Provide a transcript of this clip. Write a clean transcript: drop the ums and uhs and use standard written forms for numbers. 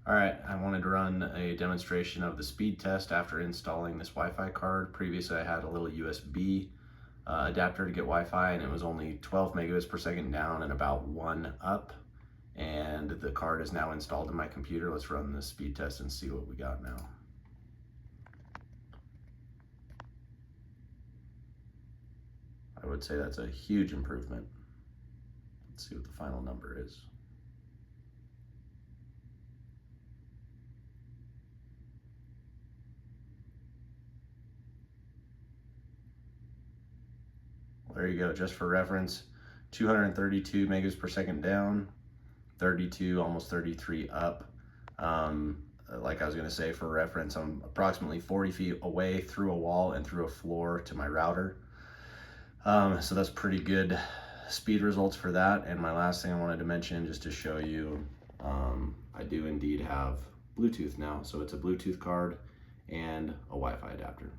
All right, I wanted to run a demonstration of the speed test after installing this Wi-Fi card. Previously, I had a little USB adapter to get Wi-Fi, and it was only 12 megabits per second down and about 1 up. And the card is now installed in my computer. Let's run the speed test and see what we got now. I would say that's a huge improvement. Let's see what the final number is. There you go, just for reference, 232 megabits per second down, 32, almost 33 up. Like I was gonna say, for reference, I'm approximately 40 feet away through a wall and through a floor to my router. So that's pretty good speed results for that. And my last thing I wanted to mention, just to show you, I do indeed have Bluetooth now. So it's a Bluetooth card and a Wi-Fi adapter.